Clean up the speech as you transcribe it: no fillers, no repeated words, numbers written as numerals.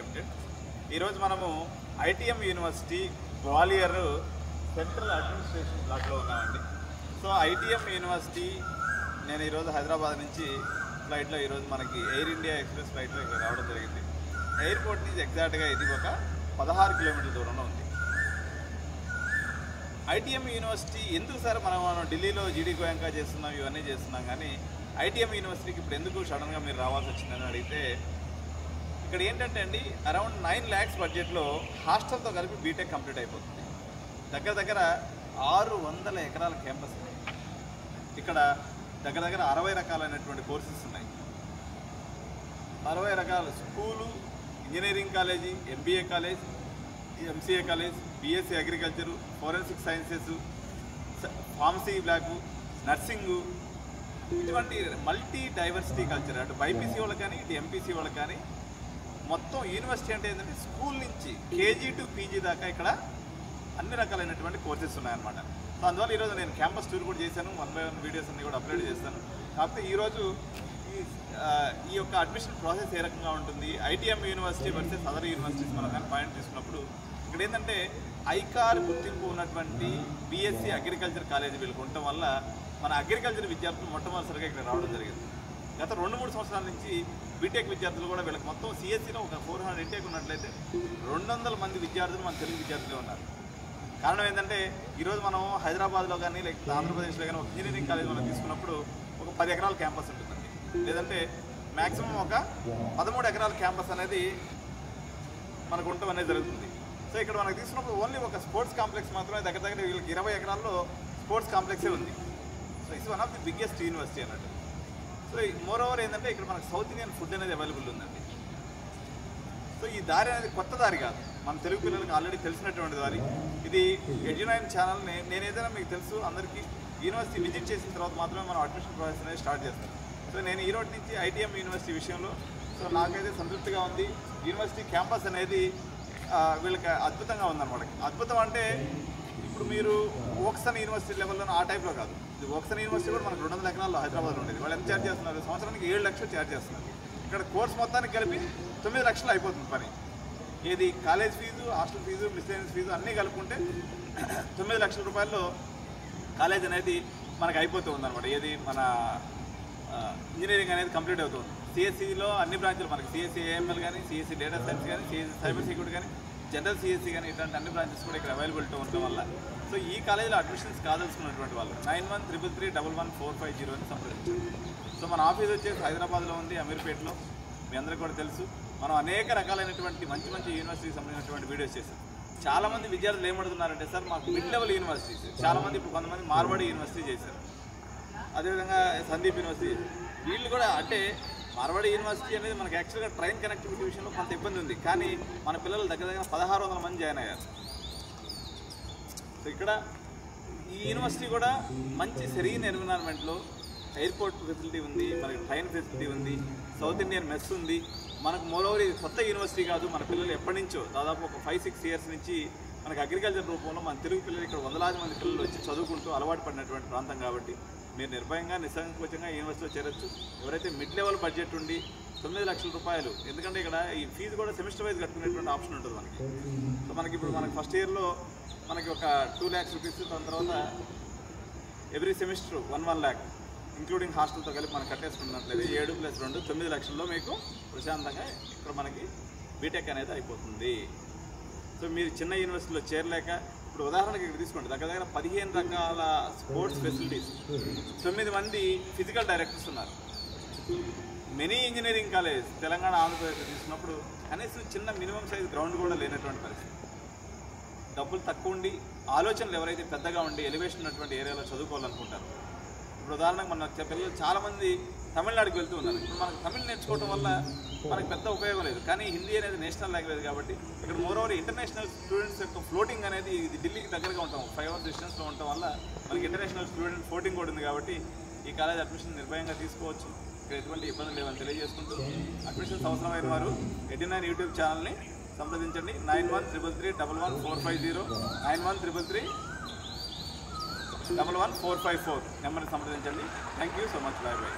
Limited. ఈరోజు మనము ITM university Gwalior central administration బ్లాక్లో ఉన్నామండి. సో ఐటీఎం యూనివర్సిటీ నేను ఈరోజు హైదరాబాద్ నుంచి ఫ్లైట్లో ఈరోజు మనకి ఎయిర్ ఇండియా ఎక్స్ప్రెస్ ఫ్లైట్లో ఇక్కడ రావడం జరిగింది. ఎయిర్పోర్ట్ నుంచి ఎగ్జాక్ట్గా ఇది ఒక 16 కిలోమీటర్ల దూరంలో ఉంది. ఐటీఎం యూనివర్సిటీ ఎందుకు సార్ మనం ఢిల్లీలో జీడీ గోయంకా చేస్తున్నాం, ఇవన్నీ చేస్తున్నాం, కానీ ఐటీఎం యూనివర్సిటీకి ఇప్పుడు ఎందుకు సడన్గా మీరు రావాల్సి వచ్చిందని అడిగితే, ఇక్కడ ఏంటంటే అండి అరౌండ్ 9 lakhs బడ్జెట్లో హాస్టల్తో కలిపి బీటెక్ కంప్లీట్ అయిపోతుంది. దగ్గర దగ్గర 600 ఎకరాల క్యాంపస్ ఉంది. ఇక్కడ దగ్గర దగ్గర 60 రకాలైనటువంటి కోర్సెస్ ఉన్నాయి. 60 రకాల school, engineering college, MBA college, MCA college, BSc agriculture, forensic sciences, pharmacy block, nursing, ఇటువంటి మల్టీ డైవర్సిటీ కల్చర్. అటు బైపీసీ వాళ్ళకి కానీ ఇటు ఎంపీసీ వాళ్ళకి కానీ మొత్తం యూనివర్సిటీ అంటే ఏంటంటే స్కూల్ నుంచి కేజీ టు పీజీ దాకా ఇక్కడ అన్ని రకాలైనటువంటి కోర్సెస్ ఉన్నాయన్నమాట. సో అందువల్ల ఈరోజు నేను క్యాంపస్ టూర్ కూడా చేశాను, 1 by 1 వీడియోస్ అన్ని కూడా అప్లోడ్ చేస్తాను. కాకపోతే ఈరోజు ఈ యొక్క అడ్మిషన్ ప్రాసెస్ ఏ రకంగా ఉంటుంది, ITM university versus other universities మనం కానీ పాయింట్ తీసుకున్నప్పుడు ఇక్కడ ఏంటంటే ఐకార్ గుర్తింపు ఉన్నటువంటి బీఎస్సీ అగ్రికల్చర్ కాలేజీ వీళ్ళకి ఉండటం వల్ల మన అగ్రికల్చర్ విద్యార్థులు మొట్టమొదటిసారిగా ఇక్కడ రావడం జరిగింది. గత 2-3 సంవత్సరాల నుంచి బీటెక్ విద్యార్థులు కూడా వీళ్ళకి మొత్తం సిఎస్సిలో ఒక 400 ఇంటేక్ ఉన్నట్లయితే 200 మంది విద్యార్థులు మన తెలుగు విద్యార్థులే ఉన్నారు. కారణం ఏంటంటే ఈరోజు మనం హైదరాబాద్లో కానీ లేకపోతే ఆంధ్రప్రదేశ్లో కానీ ఒక ఇంజనీరింగ్ కాలేజ్ మనం తీసుకున్నప్పుడు ఒక 10 ఎకరాల క్యాంపస్ ఉంటుందండి, లేదంటే మ్యాక్సిమం ఒక 13 ఎకరాల క్యాంపస్ అనేది మనకు ఉండటం అనేది జరుగుతుంది. సో ఇక్కడ మనకు తీసుకున్నప్పుడు ఓన్లీ ఒక స్పోర్ట్స్ కాంప్లెక్స్ మాత్రమే దగ్గర దగ్గర వీళ్ళకి 20 ఎకరాల్లో స్పోర్ట్స్ కాంప్లెక్సే ఉంది. So it's one of the biggest university అన్నట్టు. సో మోర్ ఓవర్ ఏంటంటే ఇక్కడ మనకు సౌత్ ఇండియన్ ఫుడ్ అనేది అవైలబుల్ ఉందండి. సో ఈ దారి అనేది కొత్త దారి కాదు, మన తెలుగు పిల్లలకి ఆల్రెడీ తెలిసినటువంటి దారి. ఇది ఎడ్యునైన్ ఛానల్ నేను ఏదైనా మీకు తెలుసు, అందరికీ యూనివర్సిటీ విజిట్ చేసిన తర్వాత మాత్రమే మనం అడ్మిషన్ ప్రాసెస్ అనేది స్టార్ట్ చేస్తాం. సో నేను ఈ రోజు నుంచి ఐటీఎం యూనివర్సిటీ విషయంలో సో నాకైతే సంతృప్తిగా ఉంది. యూనివర్సిటీ క్యాంపస్ అనేది వీళ్ళకి అద్భుతంగా ఉందన్నమాట. అద్భుతం అంటే ఇప్పుడు మీరు ఓక్సన్ యూనివర్సిటీ లెవెల్లో ఆ టైప్లో కాదు. ఓక్సన్ యూనివర్సిటీ కూడా మనకు 200 ఎకరాల్లో హైదరాబాద్లో ఉండేది. వాళ్ళు ఎంత ఛార్జ్ చేస్తున్నారు, సంవత్సరానికి 7 లక్షలు ఛార్జ్ చేస్తున్నారు. ఇక్కడ కోర్స్ మొత్తానికి కలిపి 9 లక్షలు అయిపోతుంది పని. ఏది college fees, hostel fees, miscellaneous fees అన్నీ కలుపుకుంటే 9 లక్షల రూపాయల్లో కాలేజ్ అనేది మనకు అయిపోతూ ఉందన్నమాట. ఏది మన ఇంజనీరింగ్ అనేది కంప్లీట్ అవుతుంది. సిఎస్సిలో అన్ని బ్రాంచ్లు మనకి సిఎస్సి ఏఎంఎల్ కానీ, సిఎస్సి డేటా సైన్స్ కానీ, సిఎస్సి సైబర్ సెక్యూరిటీ కానీ, జనరల్ సిఎస్సి కానీ ఇట్లాంటి అన్ని బ్రాంచెస్ కూడా ఇక్కడ అవైలబిలిటీ ఉండటం వల్ల సో ఈ కాలేజీలో అడ్మిషన్స్ కాదలుచుకున్నటువంటి వాళ్ళు 9133311450 అని సంప్రదించారు. సో మన ఆఫీస్ వచ్చేసి హైదరాబాద్లో ఉంది, అమీర్పేటలో. మీ అందరికీ కూడా తెలుసు. మనం అనేక రకాలైనటువంటి మంచి మంచి యూనివర్సిటీకి సంబంధించినటువంటి వీడియోస్ చేస్తాం. చాలామంది విద్యార్థులు ఏమడుతున్నారంటే సార్ మాకు మిడ్ లెవెల్ యూనివర్సిటీస్, చాలామంది ఇప్పుడు కొంతమంది మార్వాడి యూనివర్సిటీ చేశారు, అదేవిధంగా సందీప్ యూనివర్సిటీ. వీళ్ళు కూడా అంటే మార్వాడి యూనివర్సిటీ అనేది మనకి యాక్చువల్గా ట్రైన్ కనెక్టివిటీ విషయంలో కొంత ఇబ్బంది ఉంది, కానీ మన పిల్లలు దగ్గర దగ్గర 1600 మంది జాయిన్ అయ్యారు. సో ఇక్కడ ఈ యూనివర్సిటీ కూడా మంచి సెరీన్ ఎన్విరాన్మెంట్లో ఎయిర్పోర్ట్ ఫెసిలిటీ ఉంది, మనకి ట్రైన్ ఫెసిలిటీ ఉంది, సౌత్ ఇండియన్ మెస్ ఉంది. మనకు మోరోవర్ ఇది కొత్త యూనివర్సిటీ కాదు. మన పిల్లలు ఎప్పటి నుంచో దాదాపు ఒక 5-6 years నుంచి మనకి అగ్రికల్చర్ రూపంలో మన తెలుగు పిల్లలు ఇక్కడ 100,000 మంది పిల్లలు వచ్చి చదువుకుంటూ అలవాటు పడినటువంటి ప్రాంతం కాబట్టి మీరు నిర్భయంగా నిస్సంకోచంగా యూనివర్సిటీలో చేరొచ్చు. ఎవరైతే మిడ్ లెవెల్ బడ్జెట్ ఉండి 9 లక్షల రూపాయలు, ఎందుకంటే ఇక్కడ ఈ ఫీజు కూడా సెమిస్టర్ వైజ్ కట్టుకునేటువంటి ఆప్షన్ ఉంటుంది మనకి. సో మనకి ఇప్పుడు మనకి ఫస్ట్ ఇయర్లో మనకి ఒక 2 lakhs రూపీస్, దాని తర్వాత ఎవ్రీ సెమిస్టర్ 1 lakh ఇంక్లూడింగ్ హాస్టల్తో కలిపి మనం కట్టేసుకున్నట్లయితే 7 + 2 9 లక్షల్లో మీకు ప్రశాంతంగా ఇక్కడ మనకి బీటెక్ అనేది అయిపోతుంది. సో మీరు చిన్న యూనివర్సిటీలో చేరలేక ఇప్పుడు ఉదాహరణకి ఇక్కడ తీసుకోండి, దగ్గర దగ్గర 15 రకాల స్పోర్ట్స్ ఫెసిలిటీస్, 9 మంది ఫిజికల్ డైరెక్టర్స్ ఉన్నారు. Many engineering college Telangana, Andhra Pradesh తీసుకున్నప్పుడు కనీసం చిన్న మినిమం సైజ్ గ్రౌండ్ కూడా లేనటువంటి పరిస్థితి. డబ్బులు తక్కువ ఉండి ఆలోచనలు ఎవరైతే పెద్దగా ఉండి ఎలివేషన్ ఉన్నటువంటి ఏరియాలో చదువుకోవాలనుకుంటారు. ఇప్పుడు ఉదాహరణకు మన పిల్లలు చాలామంది తమిళనాడుకి వెళ్తూ ఉన్నారు. ఇప్పుడు మనకు తమిళ్ నేర్చుకోవడం వల్ల మనకు పెద్ద ఉపయోగం లేదు, కానీ హిందీ అనేది నేషనల్ లాంగ్వేజ్ కాబట్టి ఇక్కడ మోరోవర్ ఇంటర్నేషనల్ స్టూడెంట్స్ యొక్క ఫ్లోటింగ్ అనేది ఇది ఢిల్లీకి దగ్గరగా ఉంటాం, 5 hours డిస్టెన్స్లో ఉండటం వల్ల మనకి ఇంటర్నేషనల్ స్టూడెంట్ ఫ్లోటింగ్ కూడా ఉంది. కాబట్టి ఈ కాలేజ్ అడ్మిషన్ నిర్భయంగా తీసుకోవచ్చు, ఇక్కడ ఎటువంటి ఇబ్బందులు లేవని తెలియజేసుకుంటూ అడ్మిషన్స్ అవసరమైన వారు ఎడ్యునైన్ యూట్యూబ్ ఛానల్ని సంప్రదించండి. 9133311450 9133311454 నెంబర్ని సంప్రదించండి. Thank you so much. Bye bye.